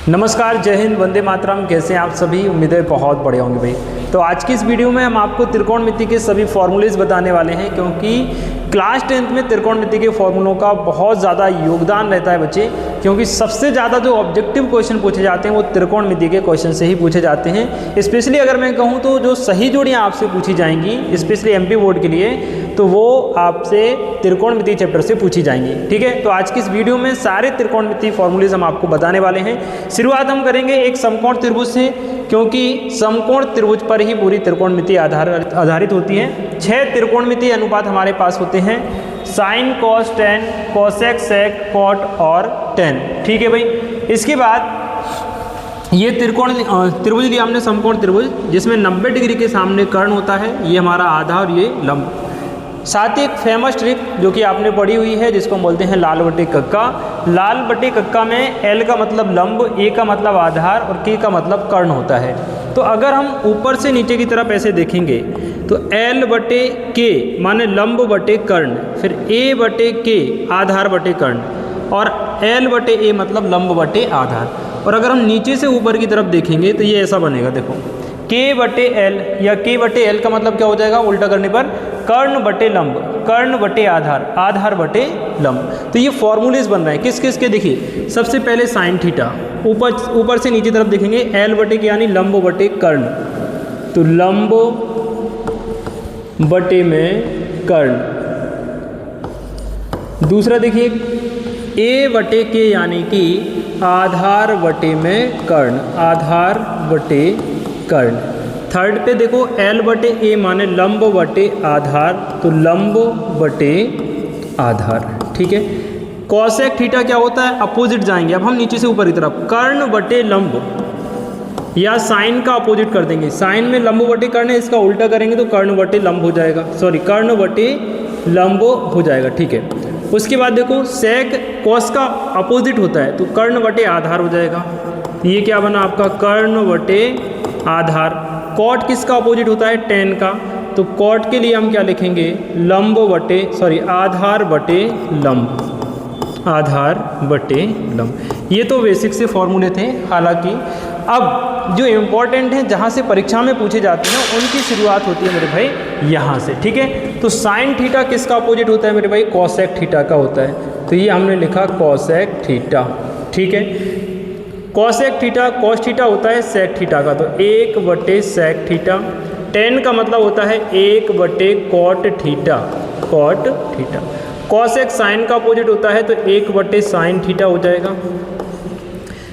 नमस्कार, जय हिंद, वंदे मातरम। कैसे हैं आप सभी? उम्मीद है बहुत बढ़िया होंगे भाई। तो आज की इस वीडियो में हम आपको त्रिकोणमिति के सभी फॉर्मूलेज बताने वाले हैं, क्योंकि क्लास 10th में त्रिकोणमिति के फॉर्मूलों का बहुत ज़्यादा योगदान रहता है बच्चे, क्योंकि सबसे ज़्यादा जो ऑब्जेक्टिव क्वेश्चन पूछे जाते हैं वो त्रिकोणमिति के क्वेश्चन से ही पूछे जाते हैं। स्पेशली अगर मैं कहूँ तो जो सही जोड़ियाँ आपसे पूछी जाएंगी स्पेशली एमपी बोर्ड के लिए, तो वो आपसे त्रिकोणमिति चैप्टर से पूछी जाएंगी। ठीक है, तो आज की इस वीडियो में सारे त्रिकोणमिति फॉर्मूलेज हम आपको बताने वाले हैं। शुरुआत हम करेंगे एक समकोण त्रिभुज से, क्योंकि समकोण त्रिभुज पर ही पूरी त्रिकोणमिति आधारित होती है। 6 त्रिकोणमिति अनुपात हमारे पास होते हैं, साइन, कॉस, टेन, कोसेक, सेक, कॉट और टेन। ठीक है भाई। इसके बाद ये त्रिभुज लिया हमने, समकोण त्रिभुज, जिसमें 90 डिग्री के सामने कर्ण होता है, ये हमारा आधा और ये लंब। साथ ही एक फेमस ट्रिक जो कि आपने पढ़ी हुई है, जिसको हम बोलते हैं लाल बटे कक्का। लाल बटे कक्का में एल का मतलब लंब, ए का मतलब आधार और के का मतलब कर्ण होता है। तो अगर हम ऊपर से नीचे की तरफ ऐसे देखेंगे तो एल बटे के माने लंब बटे कर्ण, फिर ए बटे के आधार बटे कर्ण, और एल बटे ए मतलब लंब बटे आधार। और अगर हम नीचे से ऊपर की तरफ देखेंगे तो ये ऐसा बनेगा, देखो, के बटे एल या के बटे एल का मतलब क्या हो जाएगा उल्टा करने पर, कर्ण बटे लंब, कर्ण बटे आधार, आधार बटे लंब। तो ये फॉर्मूलेज बन रहे हैं किस किस के, देखिए सबसे पहले साइन थीटा, ऊपर से नीचे तरफ देखेंगे एल बटे के यानी लंब बटे कर्ण, तो लंब बटे में कर्ण। दूसरा देखिए ए बटे के यानी कि आधार बटे में कर्ण, आधार बटे कर्ण। थर्ड पे देखो एल बटे ए माने लंब बटे आधार, तो लंब बटे आधार। ठीक है। कॉसेक थीटा क्या होता है, अपोजिट जाएंगे। अब हम नीचे से ऊपर की तरफ कर्ण बटे लंब, या साइन का अपोजिट कर देंगे। साइन में लंब बटे कर्ण है, इसका उल्टा करेंगे तो कर्ण बटे लंब हो जाएगा, सॉरी कर्ण बटे लंब हो जाएगा। ठीक है। उसके बाद देखो सेक कॉस का अपोजिट होता है, तो कर्ण बटे आधार हो जाएगा। ये क्या बना आपका, कर्ण बटे आधार। कॉट किसका अपोजिट होता है, टेन का, तो कॉट के लिए हम क्या लिखेंगे, लंब बटे आधार बटे लंब, आधार बटे लंब। ये तो बेसिक से फॉर्मूले थे। हालांकि अब जो इम्पोर्टेंट है, जहाँ से परीक्षा में पूछे जाते हैं, उनकी शुरुआत होती है मेरे भाई यहाँ से। ठीक है। तो साइन थीटा किसका अपोजिट होता है मेरे भाई, कॉसेक थीटा का होता है, तो ये हमने लिखा कॉसेक थीटा। ठीक है। कॉसेक थीटा कॉस थीटा होता है सेक थीटा का, तो 1 बटे सेक थीटा। टेन का मतलब होता है 1 बटे cot theta, cot theta. Cosec sine का अपोजिट होता है, तो 1 बटे साइन थीटा हो जाएगा।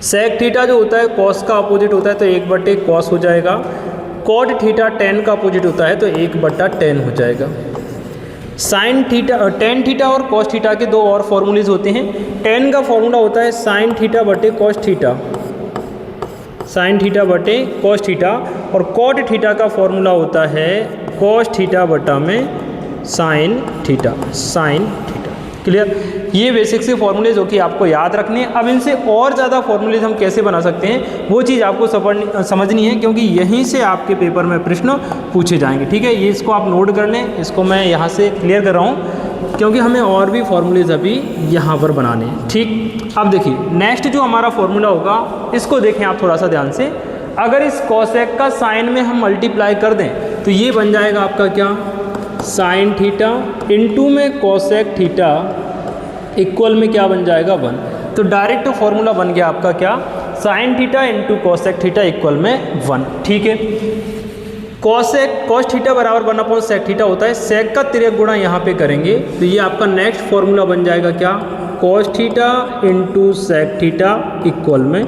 सेक थीटा जो होता है कॉस का अपोजिट होता है, तो 1 बटे कॉस हो जाएगा। कॉट थीटा टेन का अपोजिट होता है, तो 1 बटा टेन हो जाएगा। साइन थीटा, टेन थीटा और कॉस थीटा के दो और फॉर्मूलेज होते हैं। टेन का फॉर्मूला होता है साइन थीटा बटे कॉस थीटा, साइन थीटा बटे कॉस थीटा, और कॉट थीटा का फॉर्मूला होता है कॉस थीटा बटा में sine theta, sine theta. Clear. ये बेसिक से फॉर्मूले जो कि आपको याद रखने हैं। अब इनसे और ज़्यादा फॉर्मूलेज हम कैसे बना सकते हैं वो चीज़ आपको समझनी है, क्योंकि यहीं से आपके पेपर में प्रश्न पूछे जाएंगे। ठीक है। ये इसको आप नोट कर लें, इसको मैं यहाँ से क्लियर कर रहा हूँ, क्योंकि हमें और भी फॉर्मूलेज अभी यहाँ पर बनाने हैं। ठीक। अब देखिए नेक्स्ट जो हमारा फॉर्मूला होगा, इसको देखें आप थोड़ा सा ध्यान से। अगर इस कॉसेक का साइन में हम मल्टीप्लाई कर दें तो ये बन जाएगा आपका क्या, साइन थीटा इंटू में कॉसेक थीटा इक्वल में क्या बन जाएगा, 1। तो डायरेक्ट फॉर्मूला बन गया आपका क्या, sine theta into cosec theta equal में 1। ठीक है। कॉसेक कॉस थीटा बराबर 1 सेक थीटा होता है, सेक का तिर्यक गुणा यहाँ पे करेंगे तो ये आपका नेक्स्ट फॉर्मूला बन जाएगा क्या, cos theta into sec theta equal में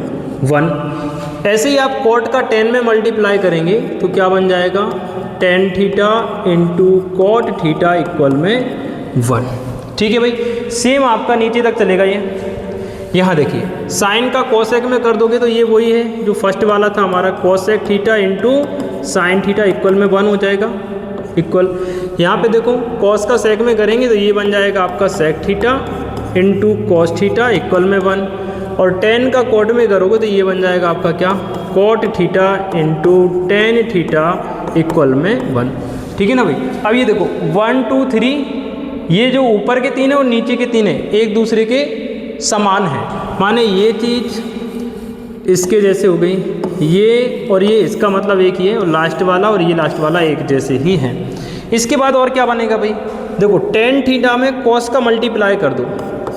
1। ऐसे ही आप कॉट का 10 में मल्टीप्लाई करेंगे तो क्या बन जाएगा, tan theta into cot theta equal में 1। ठीक है भाई। सेम आपका नीचे तक चलेगा ये। यहाँ देखिए साइन का कोसेक में कर दोगे तो ये वही है जो फर्स्ट वाला था हमारा, cosec theta into sine theta equal में 1 हो जाएगा, इक्वल। यहाँ पे देखो कॉस का सेक में करेंगे तो ये बन जाएगा आपका sec theta into cos theta equal में 1, और टेन का कॉट में करोगे तो ये बन जाएगा आपका क्या, cot theta into tan theta equal में 1। ठीक है ना भाई। अब ये देखो 1 2 3, ये जो ऊपर के 3 है और नीचे के 3 है एक दूसरे के समान है, माने ये चीज़ इसके जैसे हो गई, ये और ये इसका मतलब एक ही है, और लास्ट वाला और ये लास्ट वाला एक जैसे ही हैं। इसके बाद और क्या बनेगा भाई, देखो टेन थीटा में कॉस का मल्टीप्लाई कर दो,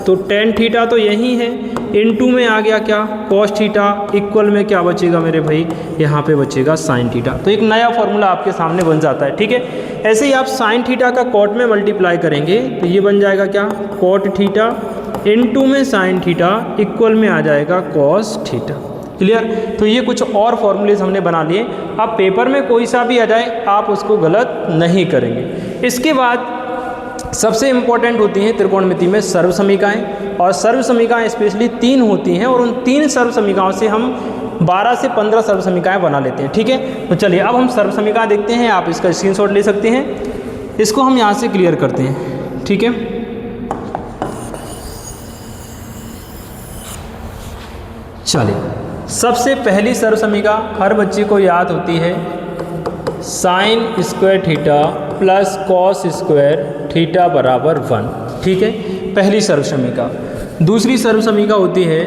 तो टेन थीटा तो यही है, इनटू में आ गया क्या कॉस थीटा, इक्वल में क्या बचेगा मेरे भाई, यहाँ पे बचेगा साइन थीटा। तो एक नया फॉर्मूला आपके सामने बन जाता है, ठीक है। ऐसे ही आप साइन थीटा का कॉट में मल्टीप्लाई करेंगे तो ये बन जाएगा क्या, कॉट थीटा इनटू में साइन थीटा इक्वल में आ जाएगा कॉस थीटा। क्लियर। तो ये कुछ और फॉर्मूलेज हमने बना लिए। अब पेपर में कोई सा भी आ जाए आप उसको गलत नहीं करेंगे। इसके बाद सबसे इम्पॉर्टेंट होती हैं त्रिकोणमिति में सर्व समीकरणाएँ, और सर्व समीकरणाएँ स्पेशली 3 होती हैं, और उन 3 सर्व समीकरणों से हम 12 से 15 सर्व समीकरणाएँ बना लेते हैं, ठीक है। तो चलिए अब हम सर्व समीकरण देखते हैं, आप इसका स्क्रीनशॉट ले सकते हैं, इसको हम यहाँ से क्लियर करते हैं, ठीक है। चलिए सबसे पहली सर्व समीकरण हर बच्चे को याद होती है, sign square theta plus cos square theta बराबर 1, ठीक है, पहली सर्व समीकरण। दूसरी सर्व समीकरण होती है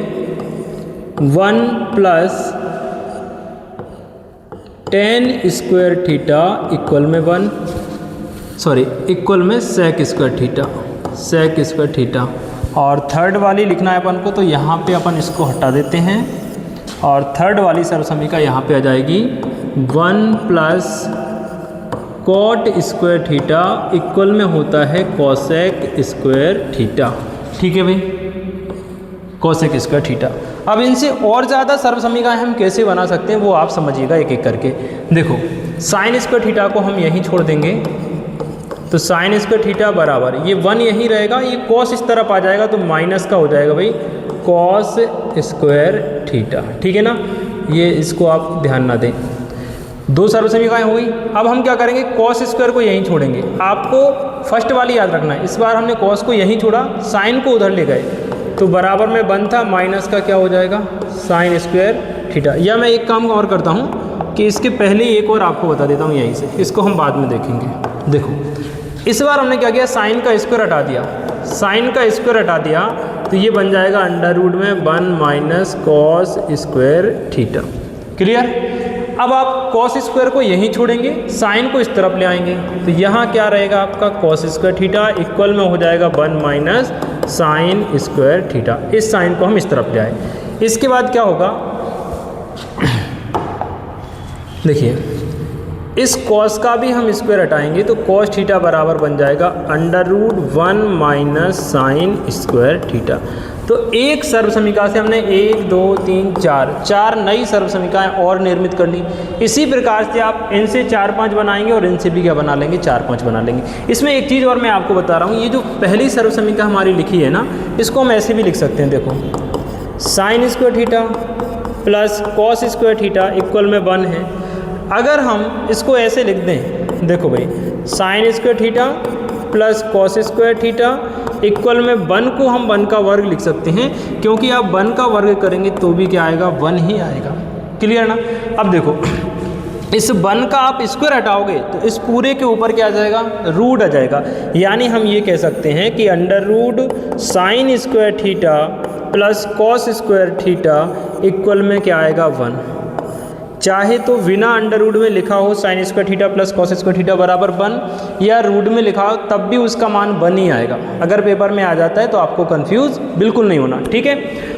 1 plus tan square theta equal में 1, सॉरी इक्वल में sec square theta, sec square theta. और थर्ड वाली लिखना है अपन को, तो यहाँ पे अपन इसको हटा देते हैं, और थर्ड वाली सर्व समीकरण यहाँ पे आ जाएगी 1 plus cot square theta equal में होता है कॉसेक स्क्वायर थीटा, ठीक है भाई, कॉसेक स्क्वायर थीटा। अब इनसे और ज़्यादा सर्व समीकरण हम कैसे बना सकते हैं वो आप समझिएगा एक एक करके। देखो साइन स्क्वायर थीटा को हम यहीं छोड़ देंगे, तो साइन स्क्वायर थीटा बराबर ये 1 यहीं रहेगा, ये कॉस इस तरफ आ जाएगा तो माइनस का हो जाएगा भाई कॉस स्क्वायर थीटा, ठीक है ना। ये इसको आप ध्यान ना दें। 2 सर्व समीकरण हो गई। अब हम क्या करेंगे, कॉस स्क्वायर को यहीं छोड़ेंगे। आपको फर्स्ट वाली याद रखना है, इस बार हमने कॉस को यहीं छोड़ा, साइन को उधर ले गए, तो बराबर में 1 था, माइनस का क्या हो जाएगा साइन स्क्वायर थीटा। या मैं एक काम और करता हूँ कि इसके पहले एक और आपको बता देता हूँ यहीं से, इसको हम बाद में देखेंगे। देखो इस बार हमने क्या किया, साइन का स्क्वायर हटा दिया, साइन का स्क्वायर हटा दिया तो ये बन जाएगा अंडर रूट में 1 minus cos square theta. Clear. अब आप कॉस स्क्वायर को यहीं छोड़ेंगे, साइन को इस तरफ ले आएंगे, तो यहाँ क्या रहेगा आपका कॉस स्क्वायर थीटा इक्वल में हो जाएगा 1 माइनस साइन स्क्वायर थीटा। इस साइन को हम इस तरफ ले आए। इसके बाद क्या होगा, देखिए इस कॉस का भी हम स्क्वायर हटाएंगे तो कॉस थीटा बराबर बन जाएगा under root 1 minus sine square theta. तो एक सर्व समीकरण से हमने 1 2 3 4 नई सर्व समीकरणाएँ और निर्मित कर ली। इसी प्रकार से आप इनसे 4-5 बनाएंगे और इनसे भी क्या बना लेंगे, 4-5 बना लेंगे। इसमें एक चीज़ और मैं आपको बता रहा हूँ, ये जो पहली सर्व समीकरण हमारी लिखी है ना, इसको हम ऐसे भी लिख सकते हैं। देखो sign square theta plus cos square theta equal में 1 है। अगर हम इसको ऐसे लिख दें, देखो भाई sign square theta plus cos square theta equal में 1 को हम 1 का वर्ग लिख सकते हैं, क्योंकि आप 1 का वर्ग करेंगे तो भी क्या आएगा, 1 ही आएगा। क्लियर ना। अब देखो इस 1 का आप स्क्वायर हटाओगे तो इस पूरे के ऊपर क्या आ जाएगा, रूट आ जाएगा। यानी हम ये कह सकते हैं कि under root sine square theta plus cos square theta equal में क्या आएगा, 1। चाहे तो बिना अंडर रूट में लिखा हो sign square theta plus cos square theta बराबर 1, या रूट में लिखा हो तब भी उसका मान 1 ही आएगा। अगर पेपर में आ जाता है तो आपको कंफ्यूज बिल्कुल नहीं होना, ठीक है।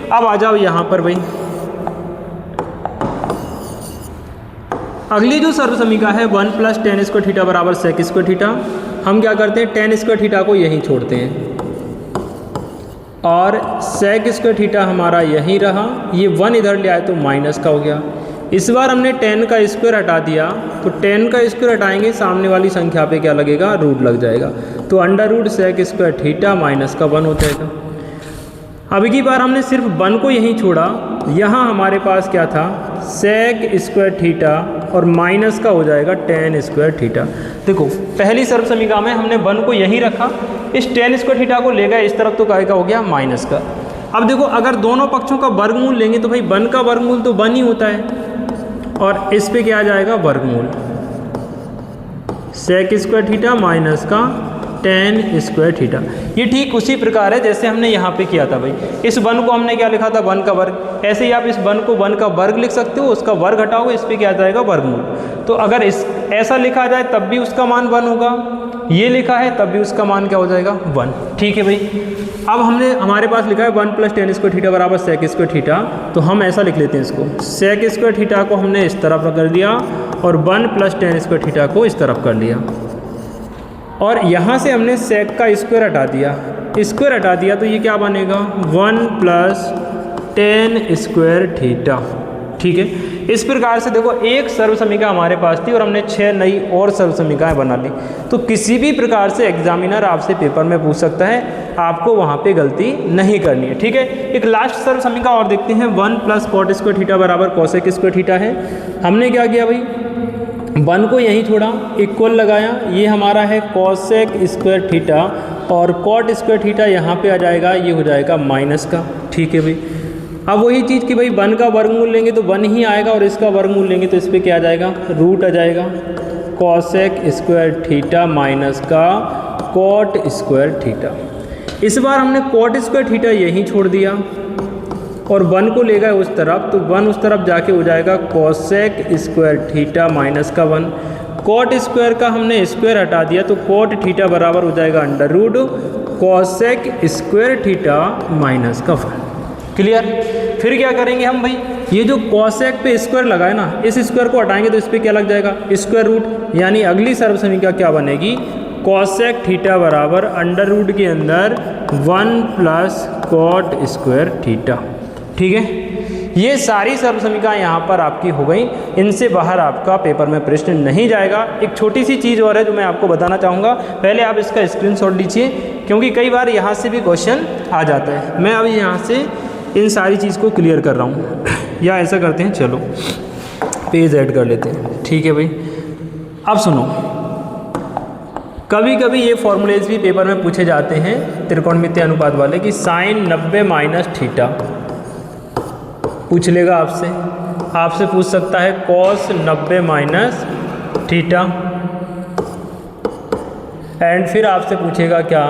अब आ जाओ यहाँ पर भाई, अगली जो सर्व समीकरण है 1 प्लस टेन स्क्वायर थीटा बराबर सेक स्क्वायर थीटा। हम क्या करते हैं, टेन स्क्वायर थीटा को यहीं छोड़ते हैं और सेक स्क्वायर थीटा हमारा यहीं रहा, ये 1 इधर ले आए तो माइनस का हो गया। इस बार हमने 10 का स्क्वायर हटा दिया, तो 10 का स्क्वायर हटाएंगे सामने वाली संख्या पे क्या लगेगा, रूट लग जाएगा, तो under root sec square theta minus का 1 हो जाएगा। अब की बार हमने सिर्फ 1 को यहीं छोड़ा, यहाँ हमारे पास क्या था, सेक स्क्वायर थीटा और माइनस का हो जाएगा टेन स्क्वायर थीटा। देखो पहली सर्व समीकरण में हमने 1 को यहीं रखा, इस टेन स्क्वायर थीटा को ले गए इस तरफ तो क्या हो गया, माइनस का। अब देखो अगर दोनों पक्षों का वर्गमूल लेंगे तो भाई 1 का वर्गमूल तो 1 ही होता है, और इस पे क्या आ जाएगा, वर्गमूल सेक स्क्वायर थीटा माइनस का टेन स्क्वायर थीटा। ये ठीक उसी प्रकार है जैसे हमने यहाँ पे किया था भाई। इस 1 को हमने क्या लिखा था, 1 का वर्ग। ऐसे ही आप इस 1 को 1 का वर्ग लिख सकते हो, उसका वर्ग हटाओगे, इस पर क्या आ जाएगा, वर्गमूल। तो अगर इस ऐसा लिखा जाए तब भी उसका मान 1 होगा, ये लिखा है तब भी उसका मान क्या हो जाएगा, 1। ठीक है भाई। अब हमारे पास लिखा है 1 + tan स्क्वायर थीटा बराबर sec स्क्वायर थीटा। तो हम ऐसा लिख लेते हैं इसको, sec स्क्वायर थीटा को हमने इस तरफ कर दिया और 1 + tan स्क्वायर थीटा को इस तरफ कर लिया। और यहाँ से हमने sec का स्क्वायर हटा दिया, स्क्वायर हटा दिया, तो ये क्या बनेगा, 1 + tan स्क्वायर थीटा। ठीक है। इस प्रकार से देखो एक सर्व समीकरण हमारे पास थी और हमने 6 नई और सर्व समीकरण बना ली। तो किसी भी प्रकार से एग्जामिनर आपसे पेपर में पूछ सकता है, आपको वहाँ पे गलती नहीं करनी है। ठीक है। एक लास्ट सर्व समीकरण और देखते हैं, 1 + cot स्क्वायर थीटा बराबर cosec स्क्वायर थीटा है। हमने क्या किया भाई, 1 को यहीं छोड़ा, इक्वल लगाया, ये हमारा है cosec स्क्वायर थीटा और cot स्क्वायर थीटा यहाँ पे आ जाएगा, ये हो जाएगा माइनस का। ठीक है भाई। अब वही चीज़ कि भाई 1 का वर्गमूल लेंगे तो 1 ही आएगा और इसका वर्गमूल लेंगे तो इस पर क्या आ जाएगा, रूट आ जाएगा, cosec स्क्वायर थीटा माइनस का cot स्क्वायर थीटा। इस बार हमने cot स्क्वायर थीटा यहीं छोड़ दिया और 1 को ले गए उस तरफ, तो 1 उस तरफ जाके हो जाएगा cosec स्क्वायर थीटा माइनस का 1। cot स्क्वायर का हमने स्क्वायर हटा दिया तो cot थीटा बराबर हो जाएगा under root cosec square theta minus का 1। क्लियर। फिर क्या करेंगे हम भाई, ये जो cosec पे स्क्वायर लगा है ना, इस स्क्वायर को हटाएंगे तो इस पर क्या लग जाएगा, स्क्वायर रूट। यानी अगली सर्व समीकरण क्या बनेगी, cosec थीटा बराबर अंडर रूट के अंदर 1 + cot स्क्वायर थीटा। ठीक है। ये सारी सर्व समीकरण यहाँ पर आपकी हो गई, इनसे बाहर आपका पेपर में प्रश्न नहीं जाएगा। एक छोटी सी चीज़ और है जो मैं आपको बताना चाहूँगा, पहले आप इसका स्क्रीनशॉट लीजिए क्योंकि कई बार यहाँ से भी क्वेश्चन आ जाता है। मैं अभी यहाँ से इन सारी चीज़ को क्लियर कर रहा हूँ, या ऐसा करते हैं, चलो पेज ऐड कर लेते हैं। ठीक है भाई। अब सुनो, कभी कभी ये फॉर्मूलेज भी पेपर में पूछे जाते हैं त्रिकोणमितीय अनुपात वाले, कि sin 90 - थीटा पूछ लेगा आपसे, आपसे पूछ सकता है cos 90 - थीटा, एंड फिर आपसे पूछेगा क्या,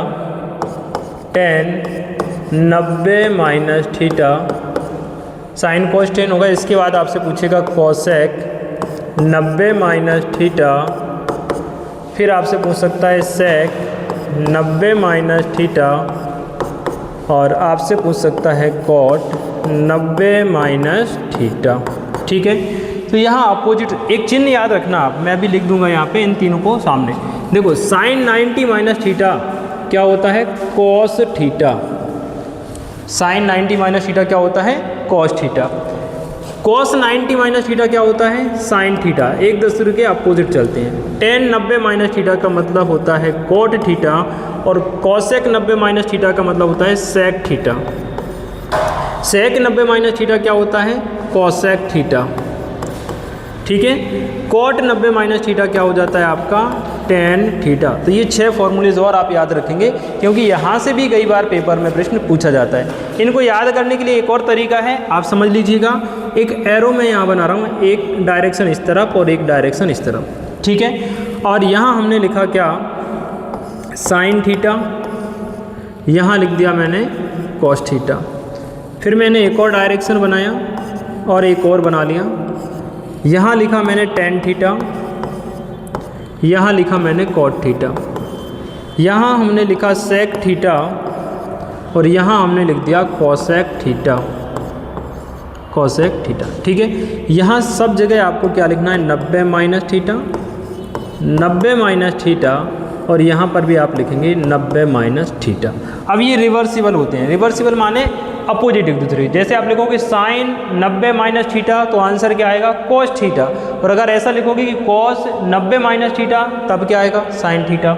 tan 90 - theta, sine cos tan होगा। इसके बाद आपसे पूछेगा cosec 90 - थीटा, फिर आपसे पूछ सकता है sec 90 - थीटा, और आपसे पूछ सकता है cot 90 - थीटा। ठीक है। तो यहाँ अपोजिट एक चिन्ह याद रखना आप, मैं भी लिख दूंगा यहाँ पे इन तीनों को सामने। देखो sin 90 - थीटा क्या होता है, cos थीटा। sin 90 - थीटा क्या होता है, cos थीटा। cos 90 - थीटा क्या होता है, sin थीटा। एक दूसरे के अपोजिट चलते हैं। tan 90 - थीटा का मतलब होता है cot थीटा और cosec 90 - थीटा का मतलब होता है sec थीटा। sec 90 - थीटा क्या होता है, cosec थीटा। ठीक है। cot 90 - थीटा क्या हो जाता है आपका, tan थीटा। तो ये 6 फॉर्मूलेज और आप याद रखेंगे क्योंकि यहाँ से भी कई बार पेपर में प्रश्न पूछा जाता है। इनको याद करने के लिए एक और तरीका है, आप समझ लीजिएगा। एक एरो मैं यहाँ बना रहा हूँ, एक डायरेक्शन इस तरफ और एक डायरेक्शन इस तरफ। ठीक है। और यहाँ हमने लिखा क्या, sin थीटा, यहाँ लिख दिया मैंने cos थीटा। फिर मैंने एक और डायरेक्शन बनाया और एक और बना लिया, यहाँ लिखा मैंने tan थीटा, यहाँ लिखा मैंने cot थीटा, यहाँ हमने लिखा sec थीटा और यहाँ हमने लिख दिया cosec थीटा, cosec थीटा। ठीक है। यहाँ सब जगह आपको क्या लिखना है, 90 - थीटा, 90 - थीटा, और यहाँ पर भी आप लिखेंगे 90 - थीटा। अब ये रिवर्सिबल होते हैं, रिवर्सिबल माने अपोजिट एक दूसरे। जैसे आप लिखोगे sin 90 - थीटा तो आंसर क्या आएगा, cos थीटा। और अगर ऐसा लिखोगे कि cos 90 - थीटा तब क्या आएगा, sin theta.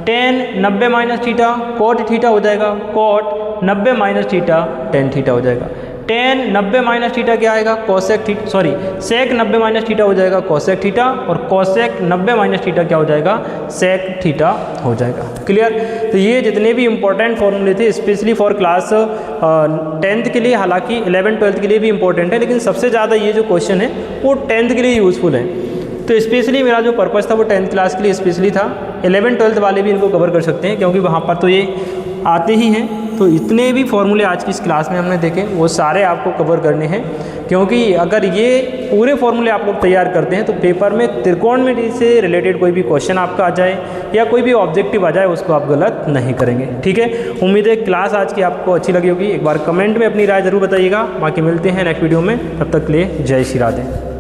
tan 90 - theta cot theta हो जाएगा, cot 90 - थीटा tan थीटा हो जाएगा। tan 90 - थीटा क्या आएगा, cosec theta, sorry sec 90 - theta हो जाएगा cosec थीटा, और cosec 90 - थीटा क्या हो जाएगा, sec थीटा हो जाएगा। क्लियर। तो ये जितने भी इंपॉर्टेंट फॉर्मूले थे स्पेशली फॉर क्लास 10th के लिए, हालांकि 11th 12th के लिए भी इंपॉर्टेंट है, लेकिन सबसे ज़्यादा ये जो क्वेश्चन है वो 10th के लिए यूज़फुल है। तो तो स्पेशली मेरा जो पर्पज़ था वो 10th क्लास के लिए स्पेशली था। 11th 12th वाले भी इनको कवर कर सकते हैं क्योंकि वहाँ पर तो ये आते ही हैं। तो इतने भी फॉर्मूले आज की इस क्लास में हमने देखे वो सारे आपको कवर करने हैं, क्योंकि अगर ये पूरे फॉर्मूले आप लोग तैयार करते हैं तो पेपर में त्रिकोणमिति से रिलेटेड कोई भी क्वेश्चन आपका आ जाए या कोई भी ऑब्जेक्टिव आ जाए उसको आप गलत नहीं करेंगे। ठीक है, उम्मीद है क्लास आज की आपको अच्छी लगी होगी। एक बार कमेंट में अपनी राय जरूर बताइएगा। बाकी मिलते हैं नेक्स्ट वीडियो में, तब तक के लिए जय श्री राधे।